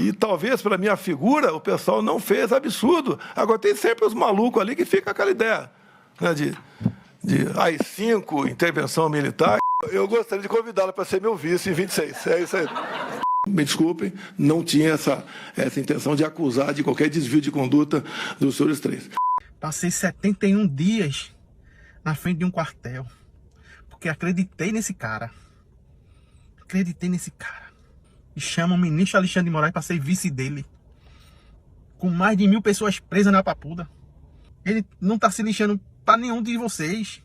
E talvez, pela minha figura, o pessoal não fez absurdo. Agora, tem sempre os malucos ali que ficam com aquela ideia, né, de AI-5, intervenção militar. Eu gostaria de convidá-la para ser meu vice em 26. É isso aí. Me desculpem, não tinha essa intenção de acusar de qualquer desvio de conduta dos senhores três. Passei 71 dias na frente de um quartel, porque acreditei nesse cara. E chama o ministro Alexandre de Moraes para ser vice dele. Com mais de 1000 pessoas presas na papuda. Ele não tá se lixando para nenhum de vocês.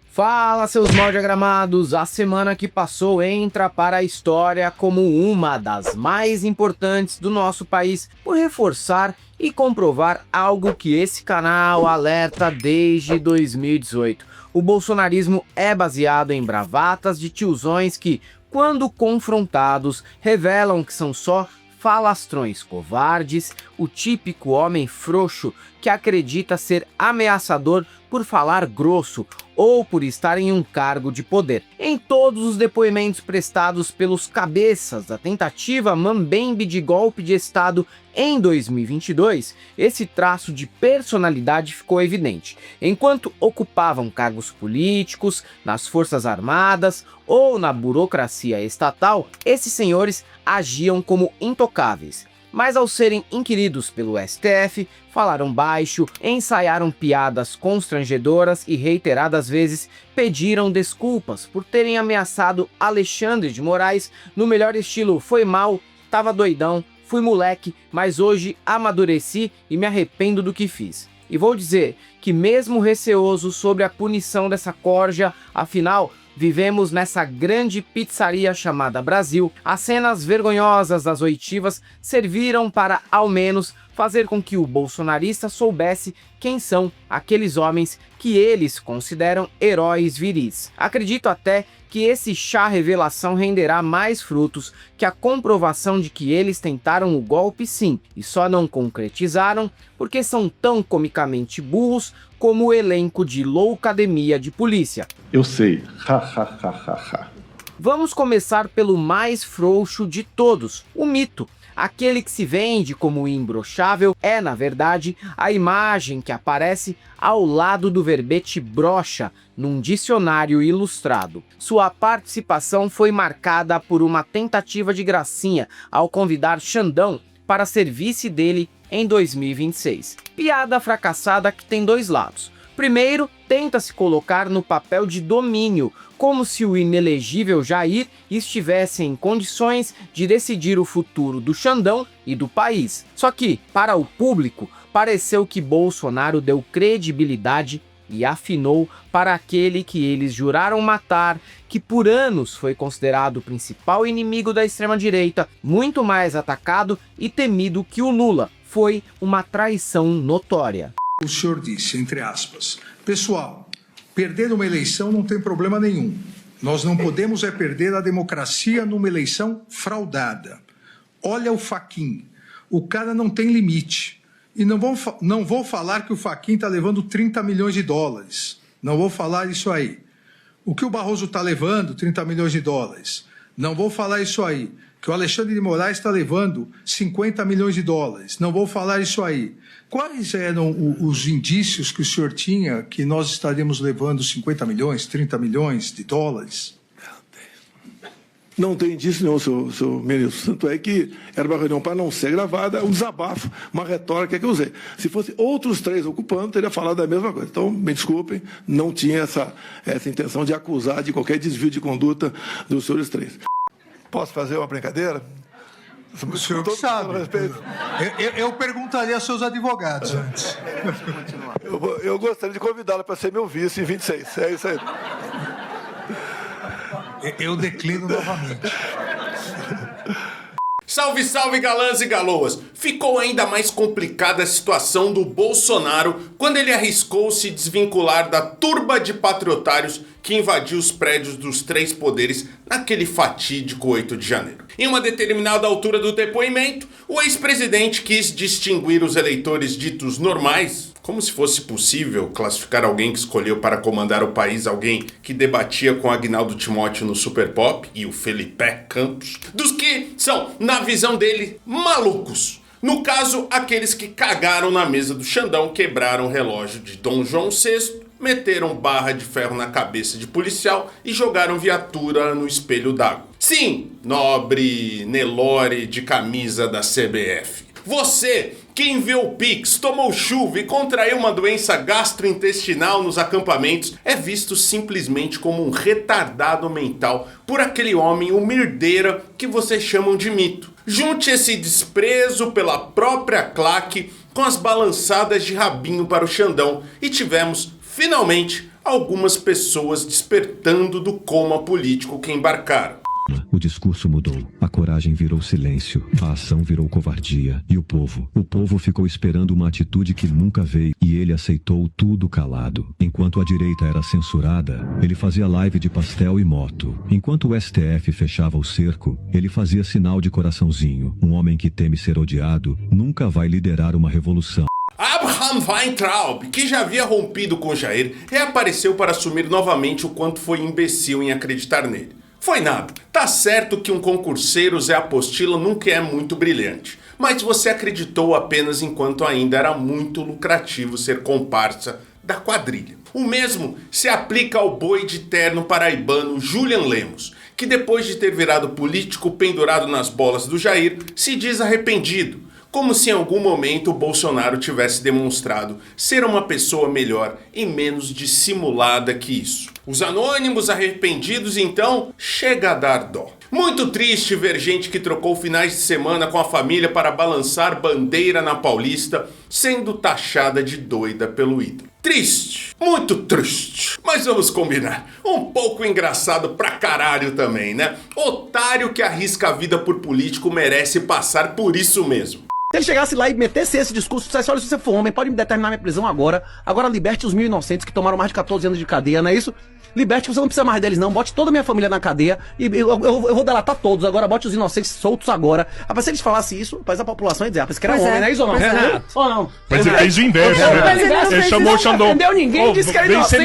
Fala, seus mal diagramados! A semana que passou entra para a história como uma das mais importantes do nosso país por reforçar e comprovar algo que esse canal alerta desde 2018. O bolsonarismo é baseado em bravatas de tiozões que, quando confrontados, revelam que são só falastrões covardes, o típico homem frouxo que acredita ser ameaçador por falar grosso ou por estar em um cargo de poder. Em todos os depoimentos prestados pelos cabeças da tentativa mambembe de golpe de Estado em 2022, esse traço de personalidade ficou evidente. Enquanto ocupavam cargos políticos, nas Forças Armadas ou na burocracia estatal, esses senhores agiam como intocáveis. Mas ao serem inquiridos pelo STF, falaram baixo, ensaiaram piadas constrangedoras e reiteradas vezes pediram desculpas por terem ameaçado Alexandre de Moraes no melhor estilo "foi mal, tava doidão, fui moleque, mas hoje amadureci e me arrependo do que fiz". E vou dizer que mesmo receoso sobre a punição dessa corja, afinal, vivemos nessa grande pizzaria chamada Brasil, as cenas vergonhosas das oitivas serviram para, ao menos, fazer com que o bolsonarista soubesse quem são aqueles homens que eles consideram heróis viris. Acredito até que esse chá revelação renderá mais frutos que a comprovação de que eles tentaram o golpe sim, e só não concretizaram porque são tão comicamente burros como o elenco de Loucademia de Polícia. Eu sei. Vamos começar pelo mais frouxo de todos, o mito. Aquele que se vende como imbrochável é, na verdade, a imagem que aparece ao lado do verbete broxa num dicionário ilustrado. Sua participação foi marcada por uma tentativa de gracinha ao convidar Xandão para ser vice dele em 2026. Piada fracassada que tem dois lados. Primeiro, tenta se colocar no papel de domínio, como se o inelegível Jair estivesse em condições de decidir o futuro do Xandão e do país. Só que, para o público, pareceu que Bolsonaro deu credibilidade e afinou para aquele que eles juraram matar, que por anos foi considerado o principal inimigo da extrema-direita, muito mais atacado e temido que o Lula. Foi uma traição notória. O senhor disse, entre aspas, pessoal, perder uma eleição não tem problema nenhum. Nós não podemos perder a democracia numa eleição fraudada. Olha o Fachin, o cara não tem limite. E não vou falar que o Fachin está levando 30 milhões de dólares. Não vou falar isso aí. O que o Barroso está levando, 30 milhões de dólares. Não vou falar isso aí. Que o Alexandre de Moraes está levando 50 milhões de dólares. Não vou falar isso aí. Quais eram os indícios que o senhor tinha que nós estaríamos levando 50 milhões, 30 milhões de dólares? Não tem indício nenhum, senhor ministro. Tanto é que era uma reunião para não ser gravada, um desabafo, uma retórica que eu usei. Se fosse outros três ocupando, teria falado a mesma coisa. Então, me desculpem, não tinha essa intenção de acusar de qualquer desvio de conduta dos senhores três. Posso fazer uma brincadeira? O senhor que sabe. Eu perguntaria aos seus advogados antes. Eu gostaria de convidá-la para ser meu vice em 26. É isso aí. Eu declino novamente. Salve, salve, galãs e galoas! Ficou ainda mais complicada a situação do Bolsonaro quando ele arriscou se desvincular da turba de patriotários que invadiu os prédios dos três poderes naquele fatídico 8 de janeiro. Em uma determinada altura do depoimento, o ex-presidente quis distinguir os eleitores ditos normais, Como se fosse possível classificar alguém que escolheu para comandar o país alguém que debatia com Agnaldo Timóteo no Super Pop e o Felipe Campos, dos que são, na visão dele, malucos. No caso, aqueles que cagaram na mesa do Xandão, quebraram o relógio de Dom João VI, meteram barra de ferro na cabeça de policial e jogaram viatura no espelho d'água. Sim, nobre Nelore de camisa da CBF. Você que enviou o Pix, tomou chuva e contraiu uma doença gastrointestinal nos acampamentos é visto simplesmente como um retardado mental por aquele homem humildeira que vocês chamam de mito. Junte esse desprezo pela própria claque com as balançadas de rabinho para o Xandão e tivemos, finalmente, algumas pessoas despertando do coma político que embarcaram. O discurso mudou, a coragem virou silêncio, a ação virou covardia. E o povo ficou esperando uma atitude que nunca veio e ele aceitou tudo calado. Enquanto a direita era censurada, ele fazia live de pastel e moto. Enquanto o STF fechava o cerco, ele fazia sinal de coraçãozinho. Um homem que teme ser odiado nunca vai liderar uma revolução. Abraham Weintraub, que já havia rompido com Jair, reapareceu para assumir novamente o quanto foi imbecil em acreditar nele. Foi nada. Tá certo que um concurseiro Zé Apostila nunca é muito brilhante, mas você acreditou apenas enquanto ainda era muito lucrativo ser comparsa da quadrilha. O mesmo se aplica ao boi de terno paraibano Julian Lemos, que depois de ter virado político pendurado nas bolas do Jair, se diz arrependido, como se em algum momento o Bolsonaro tivesse demonstrado ser uma pessoa melhor e menos dissimulada que isso. Os anônimos arrependidos, então, chega a dar dó. Muito triste ver gente que trocou finais de semana com a família para balançar bandeira na Paulista, sendo taxada de doida pelo ídolo. Triste, muito triste. Mas vamos combinar, um pouco engraçado pra caralho também, né? Otário que arrisca a vida por político merece passar por isso mesmo. Se ele chegasse lá e metesse esse discurso, dissesse, olha, se você for homem, pode me determinar minha prisão agora liberte os 1.000 inocentes que tomaram mais de 14 anos de cadeia, não é isso? Liberte, você não precisa mais deles não, bote toda a minha família na cadeia e eu vou delatar todos, agora bote os inocentes soltos agora. Rapaz, se eles falassem isso, rapaz, a população ia dizer, rapaz, que era homem, não é isso ou não? Ou não? Mas ele fez o inverso, né? Ele chamou o Xandão. Entendeu? Ninguém disse que era inocente.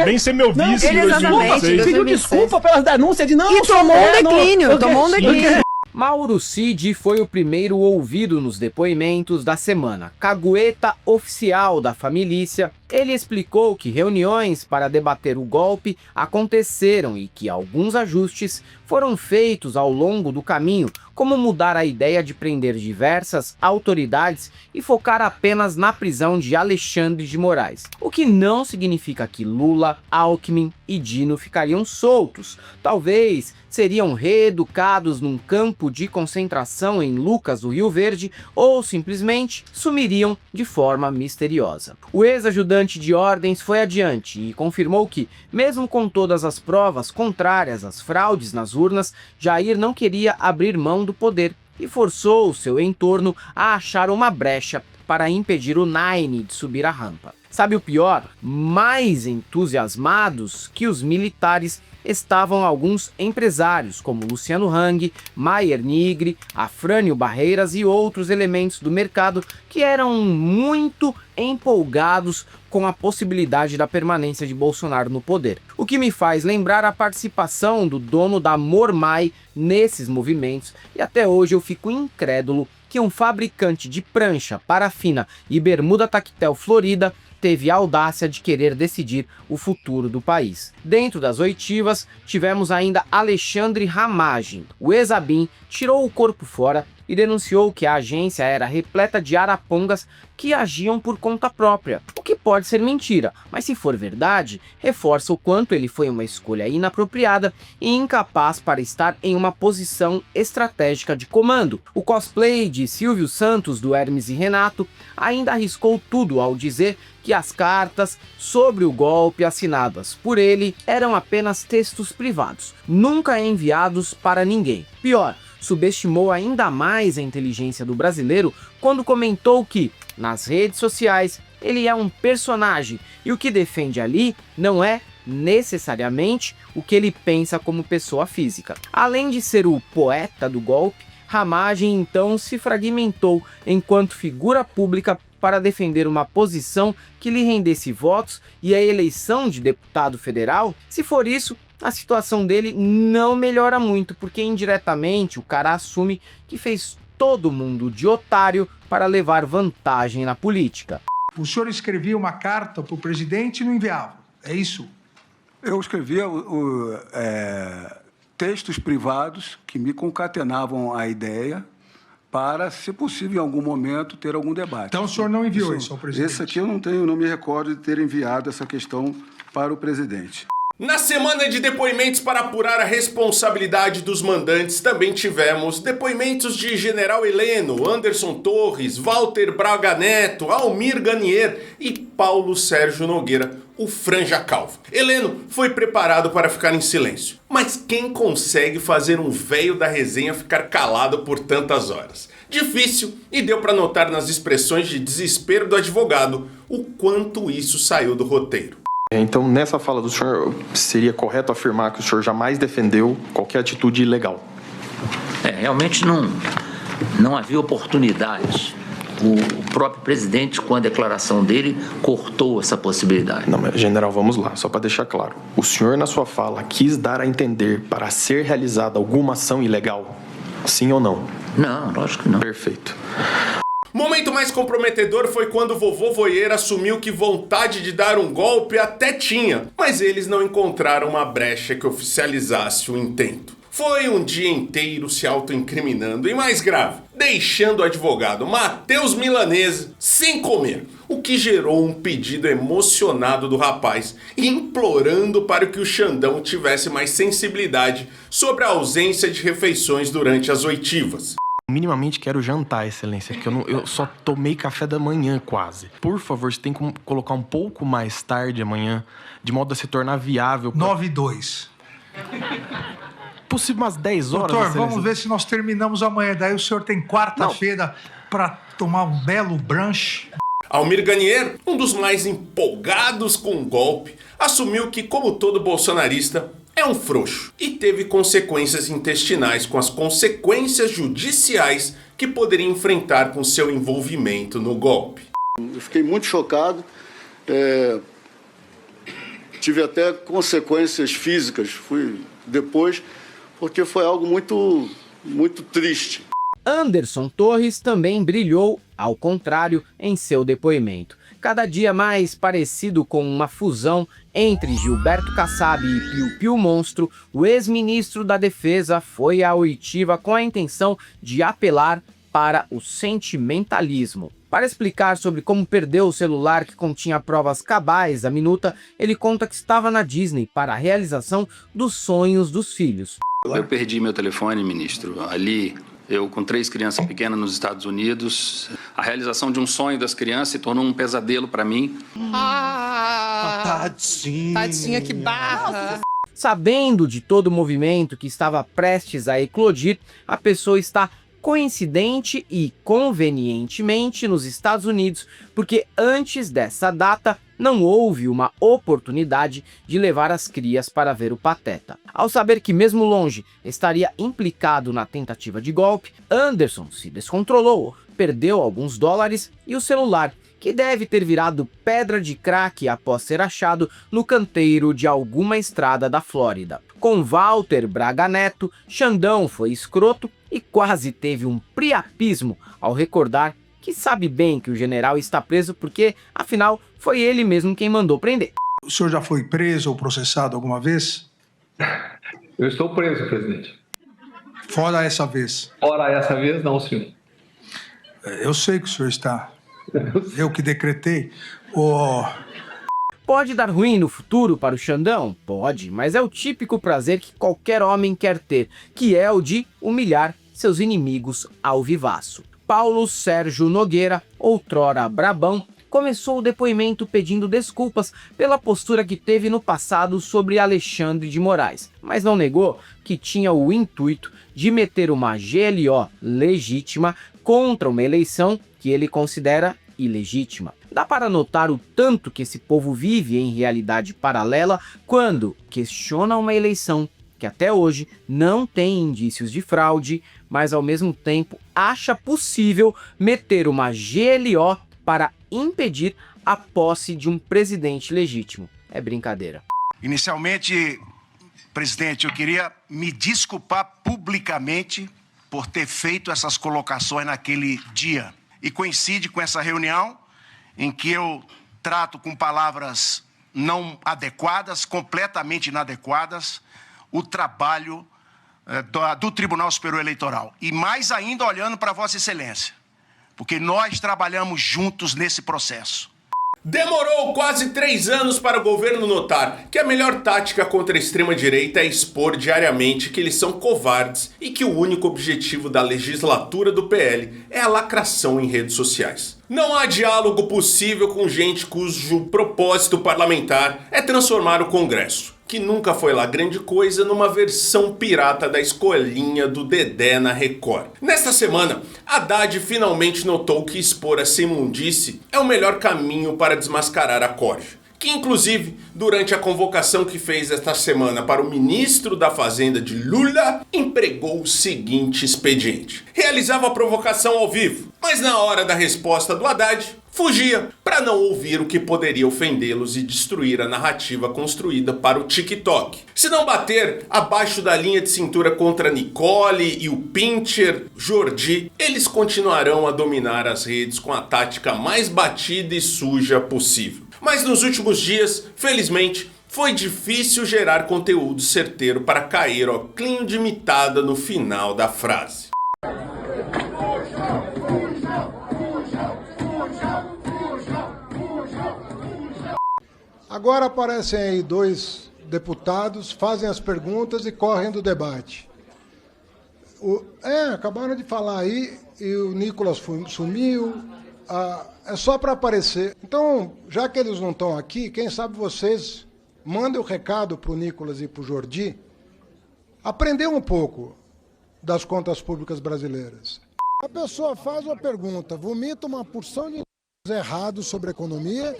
Vem ser meu vice em 2026. Pediu desculpa pelas denúncias de não... E tomou um declínio. Mauro Cid foi o primeiro ouvido nos depoimentos da semana. Cagueta oficial da família, ele explicou que reuniões para debater o golpe aconteceram e que alguns ajustes foram feitos ao longo do caminho, como mudar a ideia de prender diversas autoridades e focar apenas na prisão de Alexandre de Moraes. O que não significa que Lula, Alckmin e Dino ficariam soltos. Talvez seriam reeducados num campo de concentração em Lucas do Rio Verde ou simplesmente sumiriam de forma misteriosa. O ex-ajudante de ordens foi adiante e confirmou que, mesmo com todas as provas contrárias às fraudes nas urnas, Jair não queria abrir mão do poder e forçou o seu entorno a achar uma brecha para impedir o Nine de subir a rampa. Sabe o pior? Mais entusiasmados que os militares estavam alguns empresários, como Luciano Hang, Maier Nigri, Afrânio Barreiras e outros elementos do mercado que eram muito empolgados com a possibilidade da permanência de Bolsonaro no poder. O que me faz lembrar a participação do dono da Mormai nesses movimentos, e até hoje eu fico incrédulo que um fabricante de prancha, parafina e bermuda tactel florida teve a audácia de querer decidir o futuro do país. Dentro das oitivas, tivemos ainda Alexandre Ramagem. O ex-ABIN tirou o corpo fora e denunciou que a agência era repleta de arapongas que agiam por conta própria, o que pode ser mentira, mas se for verdade, reforça o quanto ele foi uma escolha inapropriada e incapaz para estar em uma posição estratégica de comando. O cosplay de Silvio Santos do Hermes e Renato ainda arriscou tudo ao dizer que as cartas sobre o golpe assinadas por ele eram apenas textos privados, nunca enviados para ninguém. Pior, subestimou ainda mais a inteligência do brasileiro quando comentou que, nas redes sociais, ele é um personagem e o que defende ali não é necessariamente o que ele pensa como pessoa física. Além de ser o poeta do golpe, Ramagem então se fragmentou enquanto figura pública para defender uma posição que lhe rendesse votos e a eleição de deputado federal? Se for isso, a situação dele não melhora muito, porque indiretamente o cara assume que fez todo mundo de otário para levar vantagem na política. O senhor escrevia uma carta para o presidente e não enviava, é isso? Eu escrevia textos privados que me concatenavam a ideia para, se possível, em algum momento, ter algum debate. Então o senhor não enviou isso ao presidente? Esse aqui eu não me recordo de ter enviado essa questão para o presidente. Na semana de depoimentos para apurar a responsabilidade dos mandantes, também tivemos depoimentos de General Heleno, Anderson Torres, Walter Braga Neto, Almir Ganier e Paulo Sérgio Nogueira, o Franja Calvo. Heleno foi preparado para ficar em silêncio, mas quem consegue fazer um velho da resenha ficar calado por tantas horas? Difícil, e deu para notar nas expressões de desespero do advogado o quanto isso saiu do roteiro. Então, nessa fala do senhor, seria correto afirmar que o senhor jamais defendeu qualquer atitude ilegal? Realmente não havia oportunidade. O próprio presidente, com a declaração dele, cortou essa possibilidade. Não, mas, general, vamos lá, só para deixar claro. O senhor, na sua fala, quis dar a entender para ser realizada alguma ação ilegal? Sim ou não? Não, lógico que não. Perfeito. Momento mais comprometedor foi quando o vovô Voieira assumiu que vontade de dar um golpe até tinha, mas eles não encontraram uma brecha que oficializasse o intento. Foi um dia inteiro se autoincriminando e, mais grave, deixando o advogado Matheus Milanese sem comer, o que gerou um pedido emocionado do rapaz, implorando para que o Xandão tivesse mais sensibilidade sobre a ausência de refeições durante as oitivas. Minimamente quero jantar, excelência, porque eu só tomei café da manhã quase. Por favor, você tem como colocar um pouco mais tarde amanhã, de modo a se tornar viável. 9:02. Possível umas 10 horas, Doutor, excelência. vamos ver se nós terminamos amanhã. Daí o senhor tem quarta-feira para tomar um belo brunch. Almir Ganier, um dos mais empolgados com o golpe, assumiu que, como todo bolsonarista, é um frouxo e teve consequências intestinais com as consequências judiciais que poderia enfrentar com seu envolvimento no golpe. Eu fiquei muito chocado, tive até consequências físicas, fui depois, porque foi algo muito, muito triste. Anderson Torres também brilhou, ao contrário, em seu depoimento. Cada dia mais parecido com uma fusão entre Gilberto Kassab e Piu Piu Monstro, o ex-ministro da Defesa foi à oitiva com a intenção de apelar para o sentimentalismo. Para explicar sobre como perdeu o celular que continha provas cabais da minuta, ele conta que estava na Disney para a realização dos sonhos dos filhos. Eu perdi meu telefone, ministro, ali. Eu com 3 crianças pequenas nos Estados Unidos, a realização de um sonho das crianças se tornou um pesadelo para mim. Tadinha, que barra! Sabendo de todo o movimento que estava prestes a eclodir, a pessoa está coincidente e convenientemente nos Estados Unidos, porque antes dessa data não houve uma oportunidade de levar as crias para ver o Pateta. Ao saber que mesmo longe estaria implicado na tentativa de golpe, Anderson se descontrolou, perdeu alguns dólares e o celular, que deve ter virado pedra de crack após ser achado no canteiro de alguma estrada da Flórida. Com Walter Braga Neto, Xandão foi escroto e quase teve um priapismo ao recordar que sabe bem que o general está preso porque, afinal, foi ele mesmo quem mandou prender. O senhor já foi preso ou processado alguma vez? Eu estou preso, presidente. Fora essa vez? Fora essa vez, não, senhor. Eu sei que o senhor está. Eu que decretei. Pode dar ruim no futuro para o Xandão? Pode, mas é o típico prazer que qualquer homem quer ter, que é o de humilhar seus inimigos ao vivaço. Paulo Sérgio Nogueira, outrora brabão, começou o depoimento pedindo desculpas pela postura que teve no passado sobre Alexandre de Moraes, mas não negou que tinha o intuito de meter uma GLO legítima contra uma eleição que ele considera ilegítima. Dá para notar o tanto que esse povo vive em realidade paralela quando questiona uma eleição que até hoje não tem indícios de fraude, mas ao mesmo tempo acha possível meter uma GLO para impedir a posse de um presidente legítimo. É brincadeira. Inicialmente, presidente, eu queria me desculpar publicamente por ter feito essas colocações naquele dia. E coincide com essa reunião em que eu trato com palavras não adequadas, completamente inadequadas, o trabalho do Tribunal Superior Eleitoral. E mais ainda olhando para Vossa Excelência, porque nós trabalhamos juntos nesse processo. Demorou quase 3 anos para o governo notar que a melhor tática contra a extrema-direita é expor diariamente que eles são covardes e que o único objetivo da legislatura do PL é a lacração em redes sociais. Não há diálogo possível com gente cujo propósito parlamentar é transformar o Congresso, que nunca foi lá grande coisa, numa versão pirata da escolinha do Dedé na Record. Nesta semana, Haddad finalmente notou que expor essa imundice é o melhor caminho para desmascarar a corja, que inclusive, durante a convocação que fez esta semana para o ministro da Fazenda de Lula, empregou o seguinte expediente. Realizava a provocação ao vivo, mas na hora da resposta do Haddad, fugia para não ouvir o que poderia ofendê-los e destruir a narrativa construída para o TikTok. Se não bater abaixo da linha de cintura contra Nicole e o Pincher Jordi, eles continuarão a dominar as redes com a tática mais batida e suja possível. Mas nos últimos dias, felizmente, foi difícil gerar conteúdo certeiro para cair ao clinho de mitada no final da frase. Agora aparecem aí 2 deputados, fazem as perguntas e correm do debate. Acabaram de falar aí e o Nicolas sumiu. É só para aparecer. Então, já que eles não estão aqui, quem sabe vocês mandem o recado para o Nicolas e para o Jordi aprender um pouco das contas públicas brasileiras. A pessoa faz uma pergunta, vomita uma porção de errados sobre a economia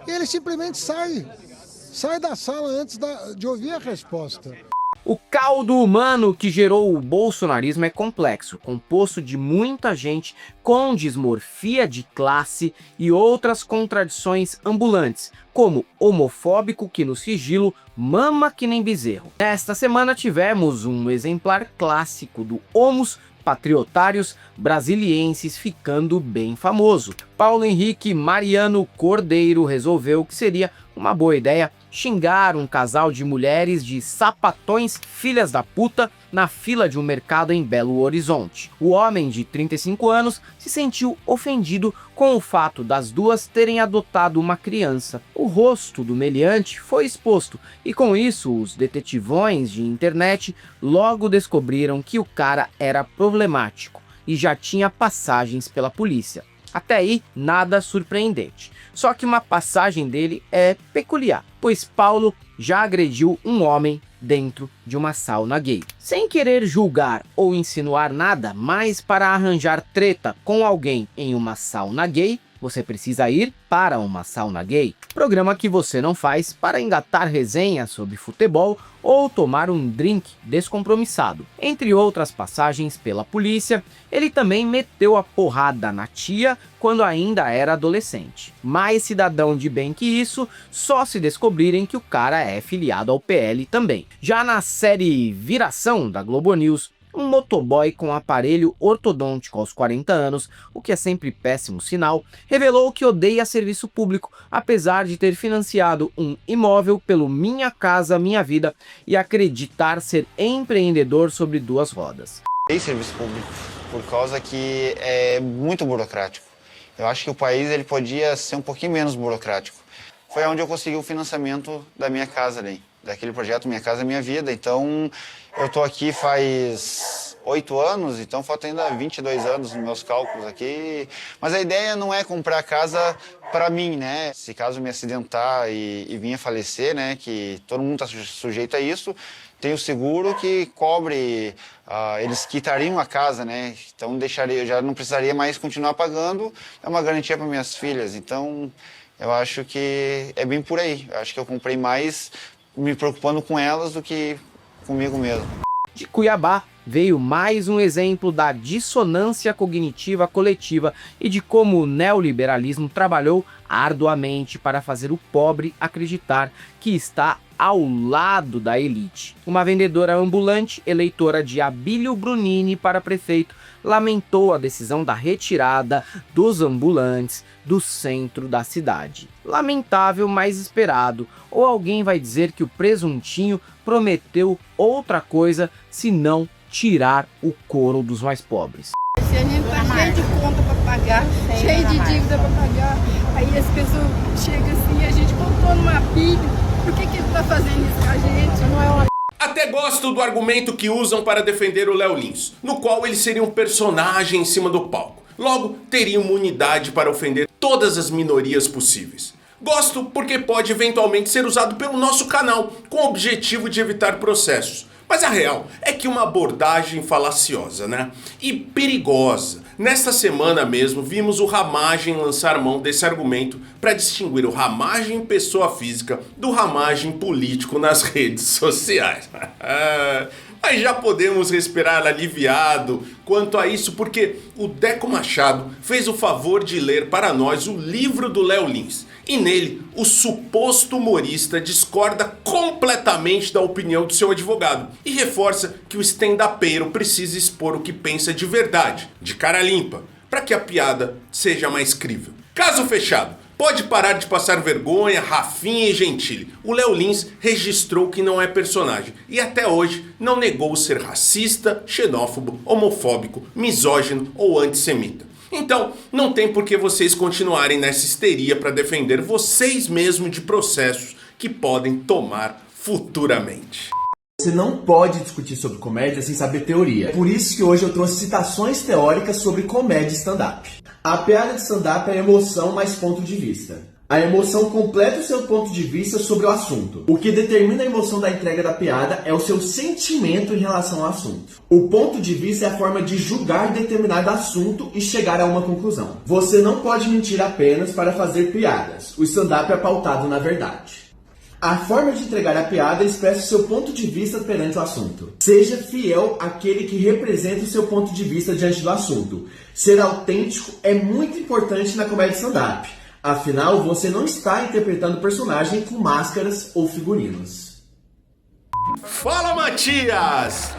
e ele simplesmente sai da sala antes de ouvir a resposta. O caldo humano que gerou o bolsonarismo é complexo, composto de muita gente com dismorfia de classe e outras contradições ambulantes, como homofóbico que no sigilo mama que nem bezerro. Nesta semana tivemos um exemplar clássico do Homus patriotários brasilienses ficando bem famoso. Paulo Henrique Mariano Cordeiro resolveu que seria uma boa ideia xingar um casal de mulheres de sapatões filhas da puta na fila de um mercado em Belo Horizonte. O homem de 35 anos se sentiu ofendido com o fato das duas terem adotado uma criança. O rosto do meliante foi exposto e com isso os detetivões de internet logo descobriram que o cara era problemático e já tinha passagens pela polícia. Até aí, nada surpreendente. Só que uma passagem dele é peculiar, pois Paulo já agrediu um homem dentro de uma sauna gay. Sem querer julgar ou insinuar nada, mas para arranjar treta com alguém em uma sauna gay, você precisa ir para uma sauna gay. Programa que você não faz para engatar resenha sobre futebol ou tomar um drink descompromissado. Entre outras passagens pela polícia, ele também meteu a porrada na tia quando ainda era adolescente. Mais cidadão de bem que isso, só se descobrirem que o cara é filiado ao PL também. Já na série Viração da Globo News, um motoboy com aparelho ortodôntico aos 40 anos, o que é sempre péssimo sinal, revelou que odeia serviço público, apesar de ter financiado um imóvel pelo Minha Casa Minha Vida e acreditar ser empreendedor sobre 2 rodas. Odeio serviço público, por causa que é muito burocrático. Eu acho que o país ele podia ser um pouquinho menos burocrático. Foi onde eu consegui o financiamento da minha casa ali, daquele projeto Minha Casa Minha Vida. Então, eu tô aqui faz 8 anos, então falta ainda 22 anos nos meus cálculos aqui. Mas a ideia não é comprar a casa para mim, né? Se caso me acidentar e vir a falecer, né? Que todo mundo está sujeito a isso, tem o seguro que cobre, eles quitariam a casa, né? Então eu já não precisaria mais continuar pagando, é uma garantia para minhas filhas. Então, eu acho que é bem por aí. Eu acho que eu comprei mais me preocupando com elas do que comigo mesmo. De Cuiabá veio mais um exemplo da dissonância cognitiva coletiva e de como o neoliberalismo trabalhou arduamente para fazer o pobre acreditar que está ao lado da elite. Uma vendedora ambulante, eleitora de Abílio Brunini para prefeito, lamentou a decisão da retirada dos ambulantes do centro da cidade. Lamentável, mas esperado. Ou alguém vai dizer que o presuntinho prometeu outra coisa senão tirar o couro dos mais pobres. Se a gente tá cheio de conta para pagar, cheio de dívida para pagar, aí as pessoas chegam assim, a gente comprou numa pilha, por que ele tá fazendo isso com a gente? Não é uma... Até gosto do argumento que usam para defender o Léo Lins, no qual ele seria um personagem em cima do palco. Logo, teria imunidade para ofender todas as minorias possíveis. Gosto porque pode eventualmente ser usado pelo nosso canal, com o objetivo de evitar processos. Mas a real é que uma abordagem falaciosa, né? E perigosa. Nesta semana mesmo, vimos o Ramagem lançar mão desse argumento para distinguir o Ramagem pessoa física do Ramagem político nas redes sociais. Mas já podemos respirar aliviado quanto a isso, porque o Deco Machado fez o favor de ler para nós o livro do Léo Lins. E nele, o suposto humorista discorda completamente da opinião do seu advogado e reforça que o stand-upeiro precisa expor o que pensa de verdade, de cara limpa, para que a piada seja mais crível. Caso fechado. Pode parar de passar vergonha, Rafinha e Gentili. O Léo Lins registrou que não é personagem e até hoje não negou ser racista, xenófobo, homofóbico, misógino ou antissemita. Então, não tem por que vocês continuarem nessa histeria para defender vocês mesmos de processos que podem tomar futuramente. Você não pode discutir sobre comédia sem saber teoria. Por isso que hoje eu trouxe citações teóricas sobre comédia stand-up. A piada de stand-up é emoção mais ponto de vista. A emoção completa o seu ponto de vista sobre o assunto. O que determina a emoção da entrega da piada é o seu sentimento em relação ao assunto. O ponto de vista é a forma de julgar determinado assunto e chegar a uma conclusão. Você não pode mentir apenas para fazer piadas. O stand-up é pautado na verdade. A forma de entregar a piada expressa o seu ponto de vista perante o assunto. Seja fiel àquele que representa o seu ponto de vista diante do assunto. Ser autêntico é muito importante na comédia stand-up. Afinal, você não está interpretando personagem com máscaras ou figurinos. Fala, Matias!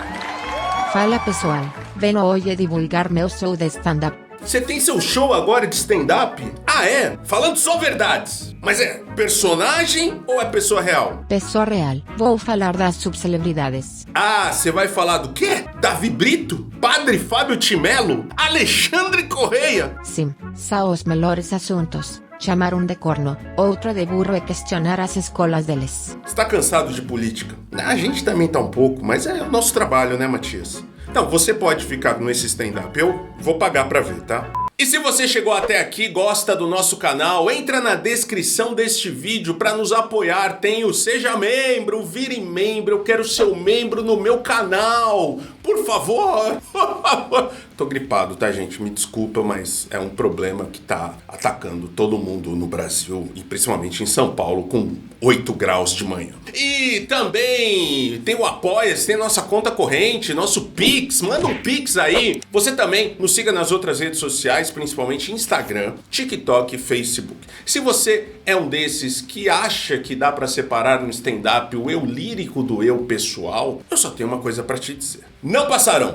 Fala, pessoal. Venho hoje divulgar meu show de stand-up. Você tem seu show agora de stand-up? Ah, é? Falando só verdades. Mas é personagem ou é pessoa real? Pessoa real. Vou falar das subcelebridades. Ah, você vai falar do quê? Davi Brito? Padre Fábio Timelo? Alexandre Correia? Sim, são os melhores assuntos. Chamar um de corno, outro de burro e questionar as escolas deles. Você tá cansado de política? A gente também tá um pouco, mas é o nosso trabalho, né, Matias? Então, você pode ficar nesse stand-up, eu vou pagar pra ver, tá? E se você chegou até aqui, gosta do nosso canal, entra na descrição deste vídeo para nos apoiar. Tem o Seja Membro, Vire Membro, eu quero ser membro no meu canal. Por favor, Tô gripado, tá, gente? Me desculpa, mas é um problema que tá atacando todo mundo no Brasil e principalmente em São Paulo com 8 graus de manhã. E também tem o Apoia-se, tem nossa conta corrente, nosso Pix, manda um Pix aí. Você também nos siga nas outras redes sociais, principalmente Instagram, TikTok e Facebook. Se você é um desses que acha que dá pra separar no stand-up o eu lírico do eu pessoal, eu só tenho uma coisa pra te dizer. Não passarão!